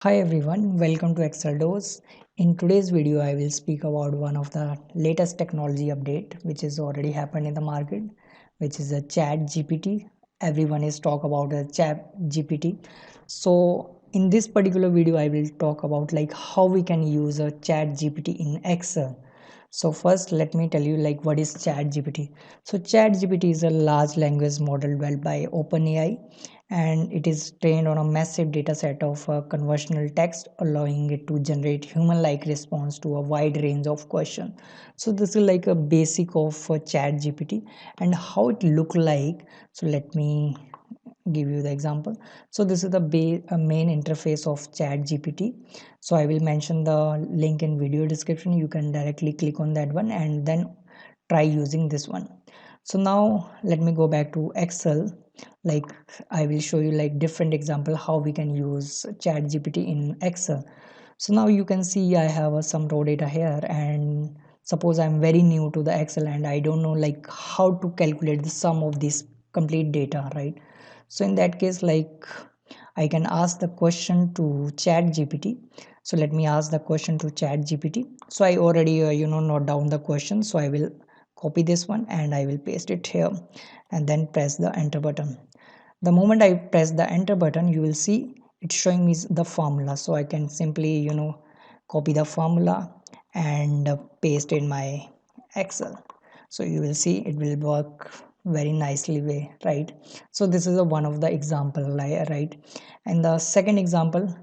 Hi everyone, welcome to Excel Dose. In today's video, I will speak about one of the latest technology update which is already happened in the market, which is a Chat GPT. Everyone is talk about a Chat GPT. So in this particular video, I will talk about like how we can use a Chat GPT in Excel. So first, let me tell you like what is Chat GPT. So Chat GPT is a large language model developed by OpenAI, and it is trained on a massive data set of conversational text, allowing it to generate human like response to a wide range of questions. So this is like a basic of Chat GPT and how it look like. So let me give you the example. So this is the main interface of Chat GPT. So I will mention the link in video description. You can directly click on that one and then try using this one. So now let me go back to Excel. Like I will show you like different example how we can use Chat GPT in Excel. So now you can see I have some raw data here, and suppose I'm very new to the Excel and I don't know like how to calculate the sum of this complete data, right? So in that case, like I can ask the question to Chat GPT. So let me ask the question to Chat GPT. So I already note down the question, so I will copy this one and I will paste it here and then press the enter button. The moment I press the enter button, you will see it's showing me the formula. So I can simply copy the formula and paste in my Excel. So you will see it will work very nicely way, right? So this is a one of the example, right? And the second example,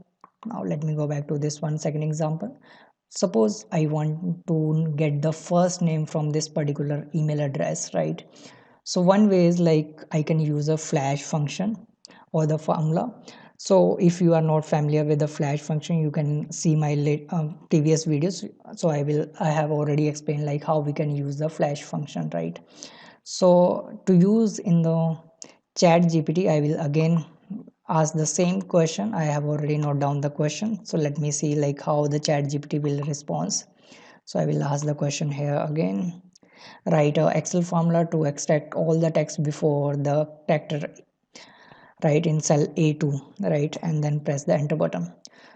now let me go back to this one second example. Suppose I want to get the first name from this particular email address, right? So one way is like I can use a flash function or the formula. So if you are not familiar with the flash function, you can see my previous videos. So I have already explained like how we can use the flash function, right? So to use in the Chat GPT, I will again ask the same question. I have already noted down the question. So let me see like how the Chat GPT will respond. So I will ask the question here again. Write a Excel formula to extract all the text before the character, right, in cell A2, right, and then press the enter button.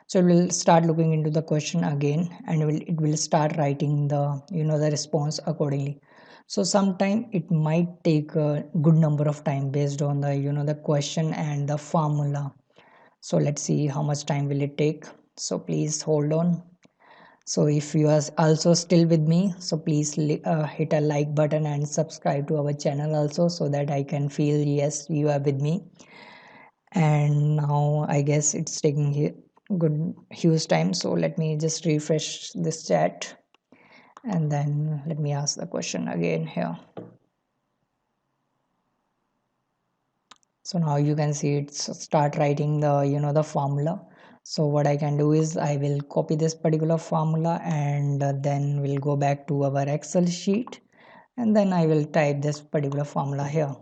So it will start looking into the question again, and it will start writing the the response accordingly. So sometime it might take a good number of time based on the the question and the formula. So let's see how much time will it take. So please hold on. So if you are also still with me, so please hit a like button and subscribe to our channel also, so that I can feel yes you are with me. And now I guess it's taking good huge time, so let me just refresh this chat and then let me ask the question again here. So now you can see it's start writing the the formula. So what I can do is I will copy this particular formula and then we'll go back to our Excel sheet, and then I will type this particular formula here,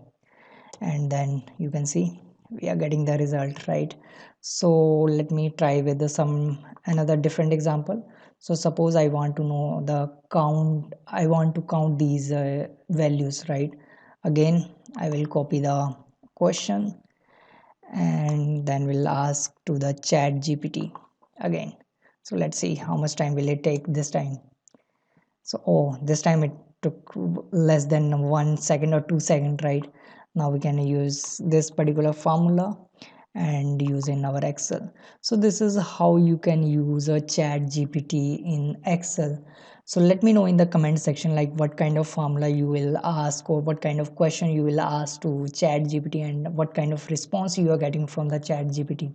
and then you can see we are getting the result, right? So let me try with some another different example. So suppose I want to know the count, I want to count these values, right? Again I will copy the question and then we'll ask to the Chat GPT again. So let's see how much time will it take this time. So oh, this time it took less than 1 second or 2 seconds, right? Now we can use this particular formula and use in our Excel. So this is how you can use a Chat GPT in Excel. So let me know in the comment section like what kind of formula you will ask or what kind of question you will ask to Chat GPT and what kind of response you are getting from the Chat GPT.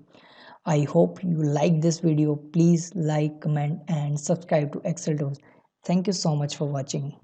I hope you like this video. Please like, comment and subscribe to Excel Tools. Thank you so much for watching.